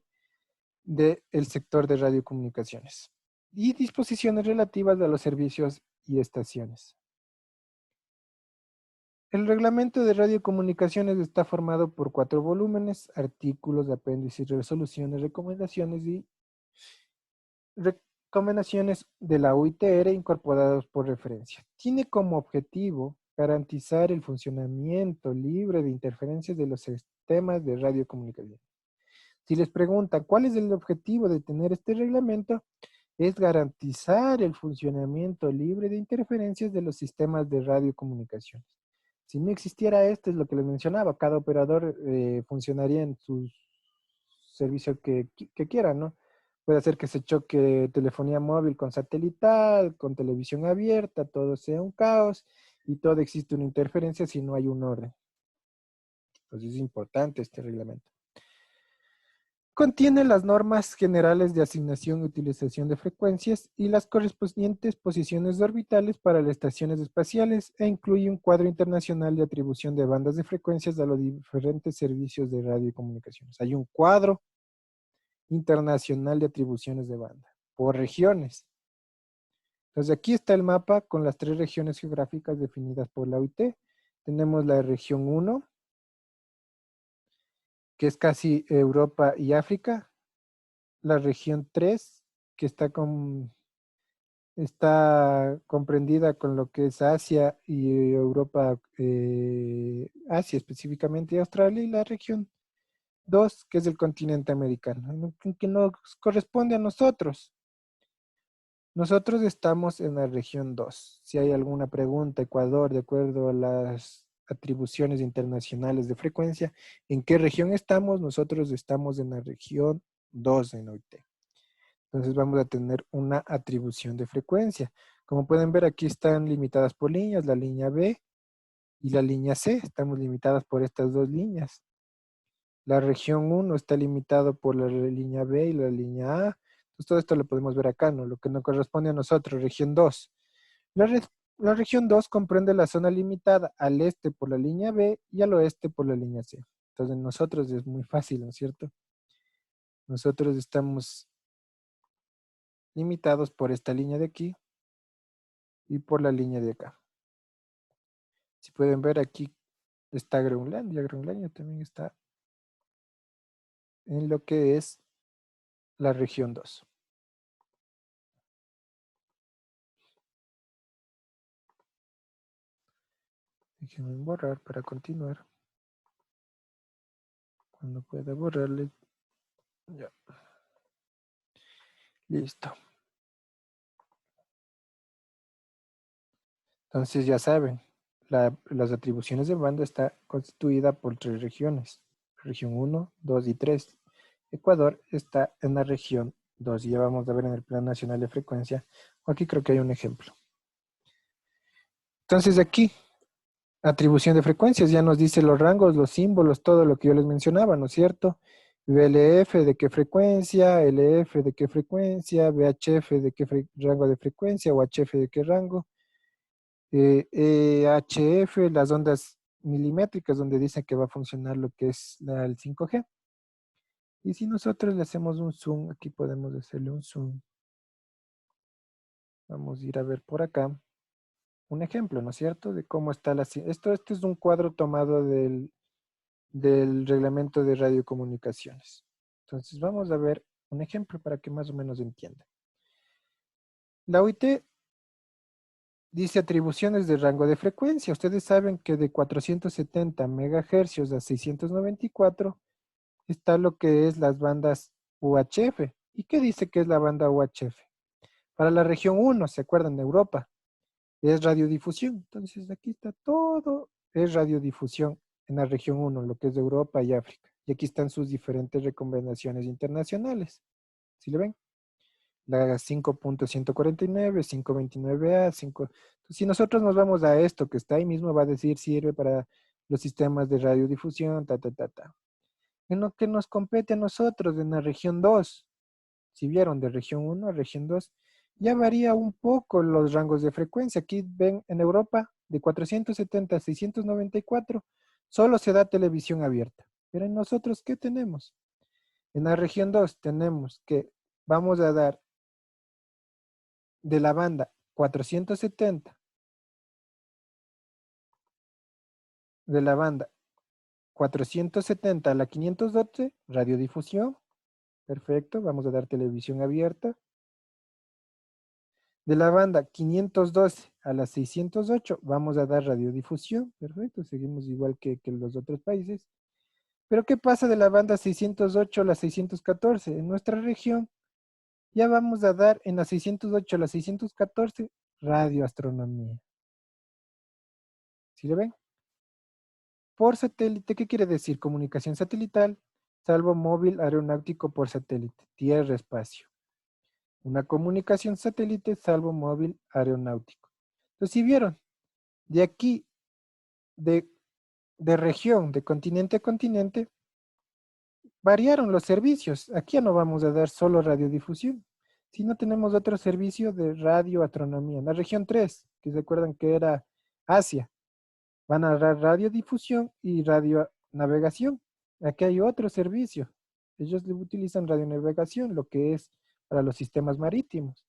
del sector de radiocomunicaciones y disposiciones relativas a los servicios y estaciones. El reglamento de radiocomunicaciones está formado por 4 volúmenes, artículos, apéndices, resoluciones, recomendaciones y recomendaciones de la UITR incorporados por referencia. Tiene como objetivo garantizar el funcionamiento libre de interferencias de los sistemas de radiocomunicación. Si les preguntan cuál es el objetivo de tener este reglamento, es garantizar el funcionamiento libre de interferencias de los sistemas de radiocomunicaciones. Si no existiera esto, es lo que les mencionaba, cada operador funcionaría en su servicio que quiera, ¿no? Puede hacer que se choque telefonía móvil con satelital, con televisión abierta, todo sea un caos y todo existe una interferencia si no hay un orden. Entonces es importante este reglamento. Contiene las normas generales de asignación y utilización de frecuencias y las correspondientes posiciones orbitales para las estaciones espaciales e incluye un cuadro internacional de atribución de bandas de frecuencias a los diferentes servicios de radiocomunicaciones. Hay un cuadro internacional de atribuciones de banda por regiones. Entonces aquí está el mapa con las 3 regiones geográficas definidas por la OIT. Tenemos la región 1, que es casi Europa y África. La región 3, que está comprendida con lo que es Asia y Europa, Asia específicamente y Australia, y la región 2, que es el continente americano, que nos corresponde a nosotros. Nosotros estamos en la región 2. Si hay alguna pregunta, Ecuador, de acuerdo a las atribuciones internacionales de frecuencia, ¿en qué región estamos? Nosotros estamos en la región 2 en OIT. Entonces vamos a tener una atribución de frecuencia. Como pueden ver, aquí están limitadas por líneas, la línea B y la línea C. Estamos limitadas por estas 2 líneas. La región 1 está limitado por la línea B y la línea A. Entonces todo esto lo podemos ver acá, ¿no? Lo que nos corresponde a nosotros, región 2. La región 2 comprende la zona limitada al este por la línea B y al oeste por la línea C. Entonces nosotros es muy fácil, ¿no es cierto? Nosotros estamos limitados por esta línea de aquí y por la línea de acá. Si pueden ver aquí está Groenlandia. Groenlandia también está en lo que es la región 2. Déjenme borrar para continuar. Cuando pueda borrarle. Ya. Listo. Entonces ya saben, las atribuciones de banda está constituida por 3 regiones. Región 1, 2 y 3. Ecuador está en la región 2 y ya vamos a ver en el Plan Nacional de Frecuencia. Aquí creo que hay un ejemplo. Entonces aquí, atribución de frecuencias, ya nos dice los rangos, los símbolos, todo lo que yo les mencionaba, ¿no es cierto? VLF de qué frecuencia, LF de qué frecuencia, VHF de qué rango de frecuencia, UHF de qué rango. HF, las ondas milimétricas, donde dice que va a funcionar lo que es el 5G. Y si nosotros le hacemos un zoom, aquí podemos hacerle un zoom. Vamos a ir a ver por acá. un ejemplo, ¿no es cierto? De cómo está esto es un cuadro tomado del reglamento de radiocomunicaciones. Entonces vamos a ver un ejemplo para que más o menos entiendan. La OIT dice atribuciones de rango de frecuencia. Ustedes saben que de 470 megahercios a 694 está lo que es las bandas UHF. ¿Y qué dice que es la banda UHF? Para la región 1, ¿se acuerdan? De Europa, es radiodifusión. Entonces aquí está todo, es radiodifusión en la región 1, lo que es de Europa y África. Y aquí están sus diferentes recomendaciones internacionales. ¿Sí le ven? La 5.149, 529A, 5. Entonces, si nosotros nos vamos a esto que está ahí mismo, va a decir sirve para los sistemas de radiodifusión, ta, ta, ta, ta. En lo que nos compete a nosotros en la región 2, si vieron de región 1 a región 2, ya varía un poco los rangos de frecuencia. Aquí ven en Europa de 470 a 694, solo se da televisión abierta. Pero en nosotros, ¿qué tenemos? En la región 2 tenemos que vamos a dar de la banda 470, de la banda 470 a la 512, radiodifusión. Perfecto, vamos a dar televisión abierta. De la banda 512 a la 608 vamos a dar radiodifusión. Perfecto, seguimos igual que los otros países. Pero ¿qué pasa de la banda 608 a la 614? En nuestra región ya vamos a dar en la 608 a la 614 radioastronomía. ¿Sí le ven? Por satélite, ¿qué quiere decir? Comunicación satelital, salvo móvil aeronáutico por satélite, tierra, espacio. Una comunicación satélite, salvo móvil aeronáutico. Entonces, si vieron, de aquí, de, de región, de continente a continente, variaron los servicios. Aquí ya no vamos a dar solo radiodifusión, sino tenemos otro servicio de radioastronomía. En la región 3, que se acuerdan que era Asia, van a dar radiodifusión y radionavegación. Aquí hay otro servicio. Ellos utilizan radionavegación, lo que es para los sistemas marítimos.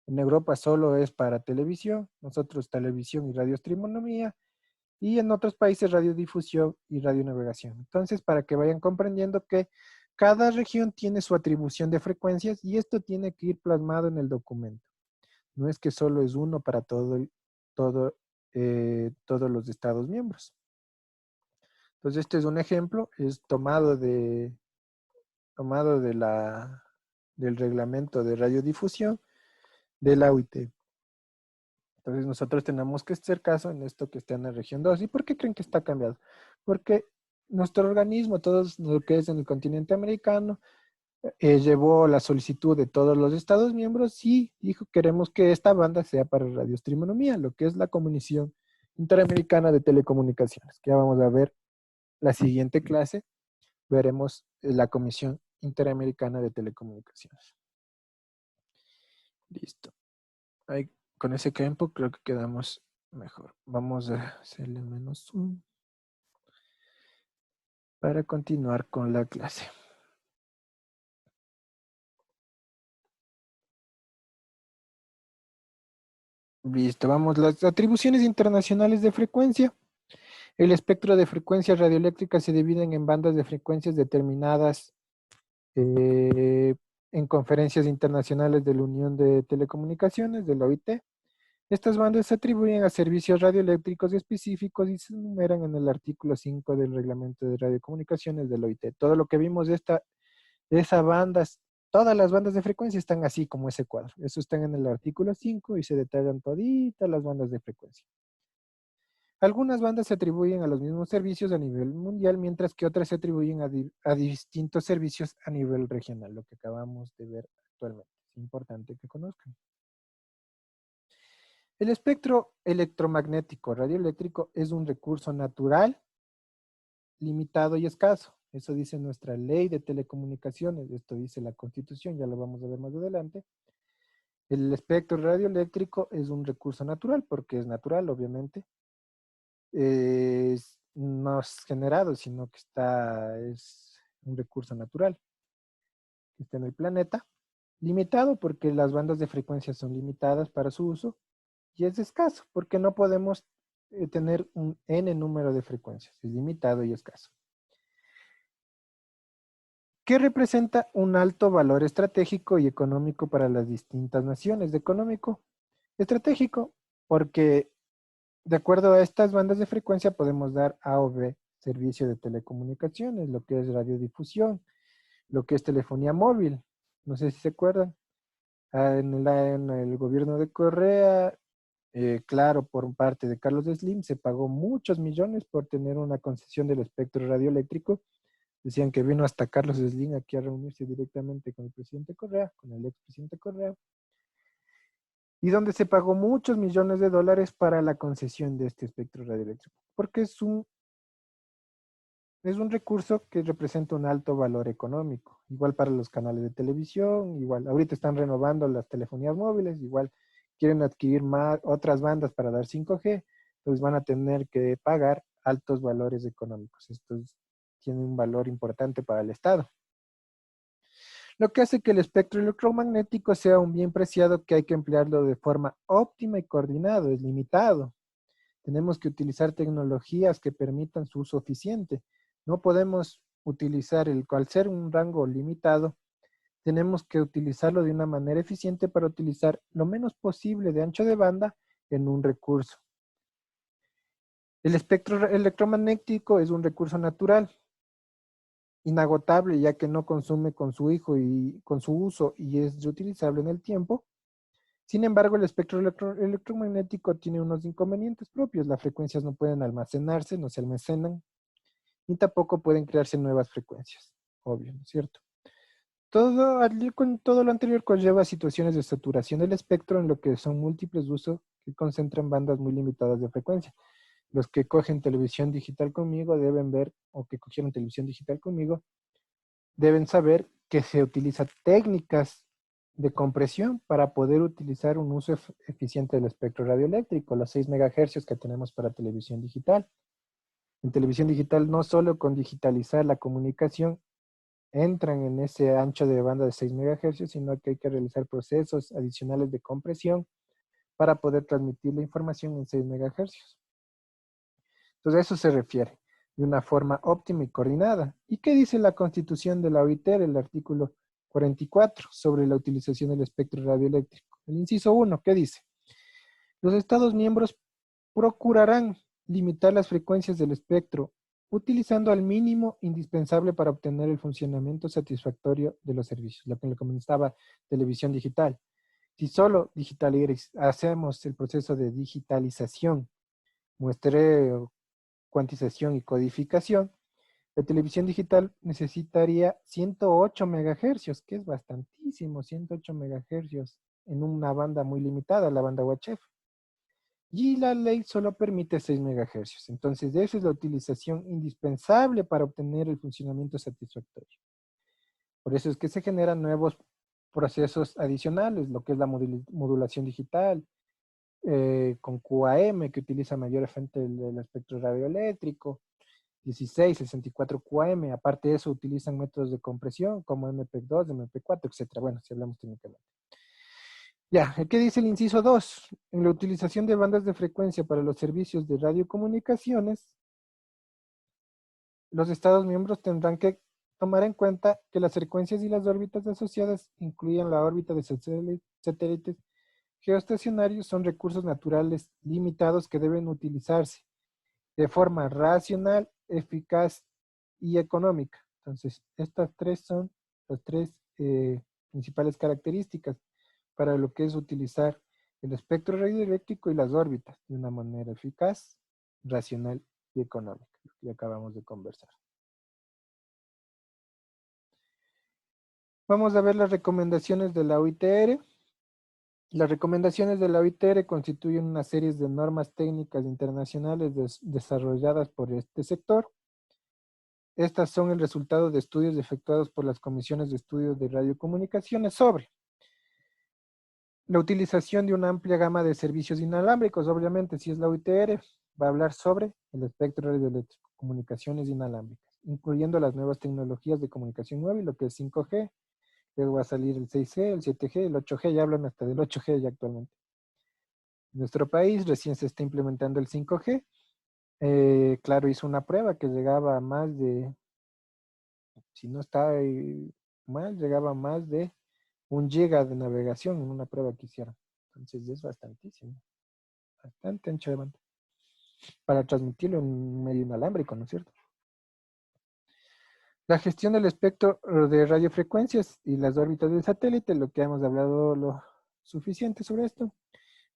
En Europa solo es para televisión, nosotros televisión y radioastronomía, y en otros países radiodifusión y radionavegación. Entonces, para que vayan comprendiendo que cada región tiene su atribución de frecuencias y esto tiene que ir plasmado en el documento. No es que solo es uno para todo, todos los Estados miembros. Entonces, este es un ejemplo, es tomado del reglamento de radiodifusión de la OIT. Entonces, nosotros tenemos que hacer caso en esto que está en la región 2. ¿Y por qué creen que está cambiado? Porque nuestro organismo, todo lo que es en el continente americano, llevó la solicitud de todos los Estados miembros y dijo, queremos que esta banda sea para radioastronomía, lo que es la Comisión Interamericana de Telecomunicaciones, que ya vamos a ver la siguiente clase, veremos la Comisión Interamericana de Telecomunicaciones. Listo. Ahí, con ese ejemplo creo que quedamos mejor. Vamos a hacerle menos zoom para continuar con la clase. Listo, vamos. Las atribuciones internacionales de frecuencia. El espectro de frecuencias radioeléctricas se dividen en bandas de frecuencias determinadas eh, en conferencias internacionales de la Unión de Telecomunicaciones, de la OIT. Estas bandas se atribuyen a servicios radioeléctricos específicos y se enumeran en el artículo 5 del Reglamento de Radiocomunicaciones de la OIT. Todo lo que vimos de esa bandas, todas las bandas de frecuencia están así como ese cuadro. Eso están en el artículo 5 y se detallan toditas las bandas de frecuencia. Algunas bandas se atribuyen a los mismos servicios a nivel mundial, mientras que otras se atribuyen a distintos servicios a nivel regional, lo que acabamos de ver actualmente. Es importante que conozcan. El espectro electromagnético radioeléctrico es un recurso natural, limitado y escaso. Eso dice nuestra ley de telecomunicaciones, esto dice la Constitución, ya lo vamos a ver más adelante. El espectro radioeléctrico es un recurso natural, porque es natural, obviamente. No es generado, sino que es un recurso natural que está en el planeta. Limitado porque las bandas de frecuencia son limitadas para su uso y es escaso porque no podemos tener un n número de frecuencias, es limitado y escaso. ¿Qué representa un alto valor estratégico y económico para las distintas naciones? De económico, estratégico, porque de acuerdo a estas bandas de frecuencia podemos dar A o B servicio de telecomunicaciones, lo que es radiodifusión, lo que es telefonía móvil. No sé si se acuerdan. En el gobierno de Correa, claro, por parte de Carlos Slim, se pagó muchos millones por tener una concesión del espectro radioeléctrico. Decían que vino hasta Carlos Slim aquí a reunirse directamente con el presidente Correa, con el expresidente Correa, y donde se pagó muchos millones de dólares para la concesión de este espectro radioeléctrico, porque es un recurso que representa un alto valor económico, igual para los canales de televisión, igual ahorita están renovando las telefonías móviles, igual quieren adquirir más otras bandas para dar 5G, entonces van a tener que pagar altos valores económicos. Esto tiene un valor importante para el Estado. Lo que hace que el espectro electromagnético sea un bien preciado que hay que emplearlo de forma óptima y coordinado, es limitado. Tenemos que utilizar tecnologías que permitan su uso eficiente. No podemos utilizar al ser un rango limitado, tenemos que utilizarlo de una manera eficiente para utilizar lo menos posible de ancho de banda en un recurso. El espectro electromagnético es un recurso natural, inagotable, ya que no consume con su hijo y con su uso y es reutilizable en el tiempo. Sin embargo, el espectro electromagnético tiene unos inconvenientes propios. Las frecuencias no pueden almacenarse, no se almacenan, ni tampoco pueden crearse nuevas frecuencias. Obvio, ¿no es cierto? Con todo lo anterior conlleva situaciones de saturación del espectro en lo que son múltiples usos que concentran bandas muy limitadas de frecuencia. Los que cogen televisión digital conmigo deben ver, o que cogieron televisión digital conmigo, deben saber que se utilizan técnicas de compresión para poder utilizar un uso eficiente del espectro radioeléctrico, los 6 MHz que tenemos para televisión digital. En televisión digital no solo con digitalizar la comunicación entran en ese ancho de banda de 6 MHz, sino que hay que realizar procesos adicionales de compresión para poder transmitir la información en 6 MHz. Entonces, a eso se refiere, de una forma óptima y coordinada. ¿Y qué dice la Constitución de la OIT, el artículo 44, sobre la utilización del espectro radioeléctrico? El inciso 1, ¿qué dice? Los Estados miembros procurarán limitar las frecuencias del espectro, utilizando al mínimo indispensable para obtener el funcionamiento satisfactorio de los servicios, lo que le comentaba, televisión digital. Si solo hacemos el proceso de digitalización, muestreo, cuantización y codificación, la televisión digital necesitaría 108 megahercios, que es bastantísimo, 108 megahercios en una banda muy limitada, la banda UHF. Y la ley solo permite 6 megahercios. Entonces, esa es la utilización indispensable para obtener el funcionamiento satisfactorio. Por eso es que se generan nuevos procesos adicionales, lo que es la modulación digital, con QAM, que utiliza mayormente el espectro radioeléctrico, 16, 64 QAM, aparte de eso utilizan métodos de compresión como MP2, MP4, etcétera. Bueno, si hablamos técnicamente. Ya, ¿qué dice el inciso 2? En la utilización de bandas de frecuencia para los servicios de radiocomunicaciones, los Estados miembros tendrán que tomar en cuenta que las frecuencias y las órbitas asociadas incluyen la órbita de satélites geoestacionarios, son recursos naturales limitados que deben utilizarse de forma racional, eficaz y económica. Entonces, estas tres son las tres principales características para lo que es utilizar el espectro radioeléctrico y las órbitas de una manera eficaz, racional y económica, lo que acabamos de conversar. Vamos a ver las recomendaciones de la OITR. Las recomendaciones de la OITR constituyen una serie de normas técnicas internacionales desarrolladas por este sector. Estas son el resultado de estudios efectuados por las comisiones de estudios de radiocomunicaciones sobre la utilización de una amplia gama de servicios inalámbricos. Obviamente, si es la OITR, va a hablar sobre el espectro radioeléctrico, comunicaciones inalámbricas, incluyendo las nuevas tecnologías de comunicación móvil, lo que es 5G, luego va a salir el 6G, el 7G, el 8G, ya hablan hasta del 8G ya actualmente. En nuestro país recién se está implementando el 5G. Claro, hizo una prueba que llegaba a más de, si no está mal, llegaba a más de 1 GB de navegación en una prueba que hicieron. Entonces es bastantísimo, bastante ancho de banda para transmitirlo en medio inalámbrico, ¿no es cierto? La gestión del espectro de radiofrecuencias y las órbitas del satélite, lo que hemos hablado lo suficiente sobre esto.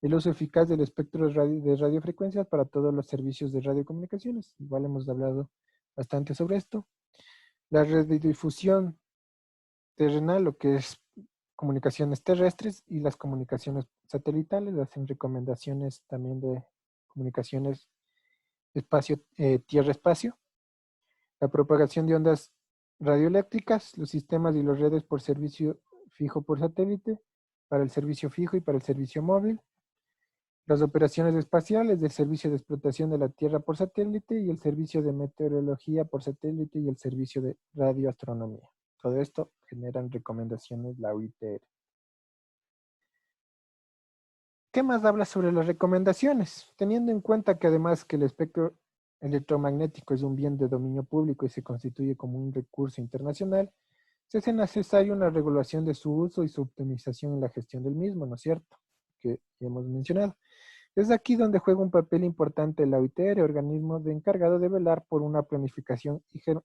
El uso eficaz del espectro de radiofrecuencias para todos los servicios de radiocomunicaciones. Igual hemos hablado bastante sobre esto. La radiodifusión terrenal, lo que es comunicaciones terrestres, y las comunicaciones satelitales, hacen recomendaciones también de comunicaciones espacio, tierra-espacio. La propagación de ondas radioeléctricas, los sistemas y las redes por servicio fijo por satélite, para el servicio fijo y para el servicio móvil. Las operaciones espaciales del servicio de explotación de la Tierra por satélite y el servicio de meteorología por satélite y el servicio de radioastronomía. Todo esto generan recomendaciones la UITR. ¿Qué más habla sobre las recomendaciones? Teniendo en cuenta que además que el espectro electromagnético es un bien de dominio público y se constituye como un recurso internacional, se hace necesaria una regulación de su uso y su optimización en la gestión del mismo, ¿no es cierto? Que ya hemos mencionado. Es aquí donde juega un papel importante la OITR, organismo encargado de velar por una planificación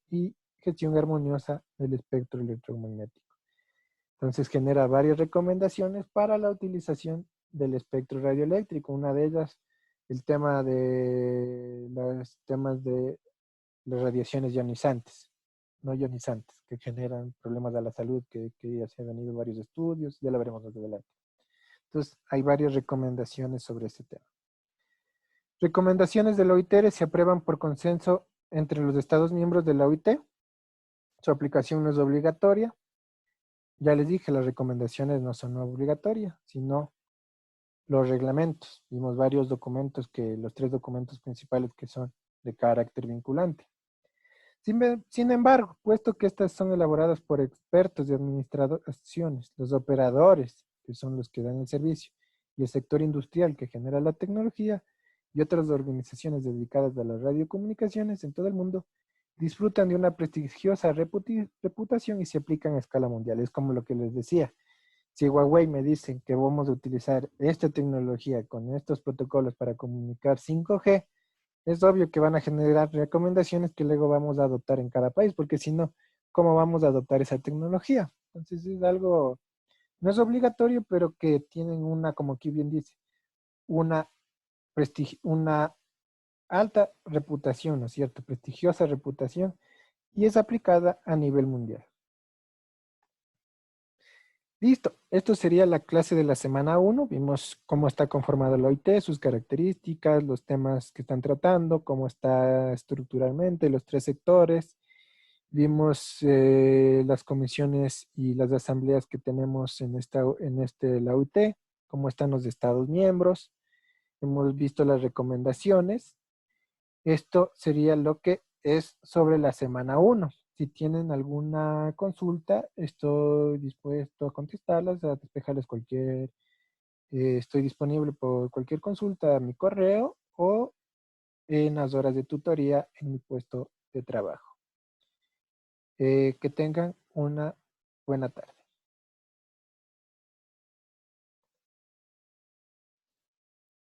y gestión armoniosa del espectro electromagnético. Entonces genera varias recomendaciones para la utilización del espectro radioeléctrico. Una de ellas, el tema de los temas de las radiaciones ionizantes, no ionizantes, que generan problemas a la salud, que ya se han venido varios estudios, ya lo veremos más adelante. Entonces, hay varias recomendaciones sobre este tema. Recomendaciones de la OIT se aprueban por consenso entre los Estados miembros de la OIT. Su aplicación no es obligatoria. Ya les dije, las recomendaciones no son obligatorias, sino los reglamentos. Vimos varios documentos, los 3 documentos principales que son de carácter vinculante. Sin embargo, puesto que estas son elaboradas por expertos de administraciones, los operadores, que son los que dan el servicio, y el sector industrial que genera la tecnología, y otras organizaciones dedicadas a las radiocomunicaciones en todo el mundo, disfrutan de una prestigiosa reputación y se aplican a escala mundial. Es como lo que les decía. Si Huawei me dicen que vamos a utilizar esta tecnología con estos protocolos para comunicar 5G, es obvio que van a generar recomendaciones que luego vamos a adoptar en cada país, porque si no, ¿cómo vamos a adoptar esa tecnología? Entonces es algo, no es obligatorio, pero que tienen una, como aquí bien dice, una alta reputación, ¿no es cierto? Prestigiosa reputación, y es aplicada a nivel mundial. Listo, esto sería la clase de la semana 1. Vimos cómo está conformada la OIT, sus características, los temas que están tratando, cómo está estructuralmente, los 3 sectores. Vimos las comisiones y las asambleas que tenemos en la OIT, cómo están los estados miembros. Hemos visto las recomendaciones. Esto sería lo que es sobre la semana 1. Si tienen alguna consulta, estoy dispuesto a contestarlas, a despejarles estoy disponible por cualquier consulta a mi correo o en las horas de tutoría en mi puesto de trabajo. Que tengan una buena tarde.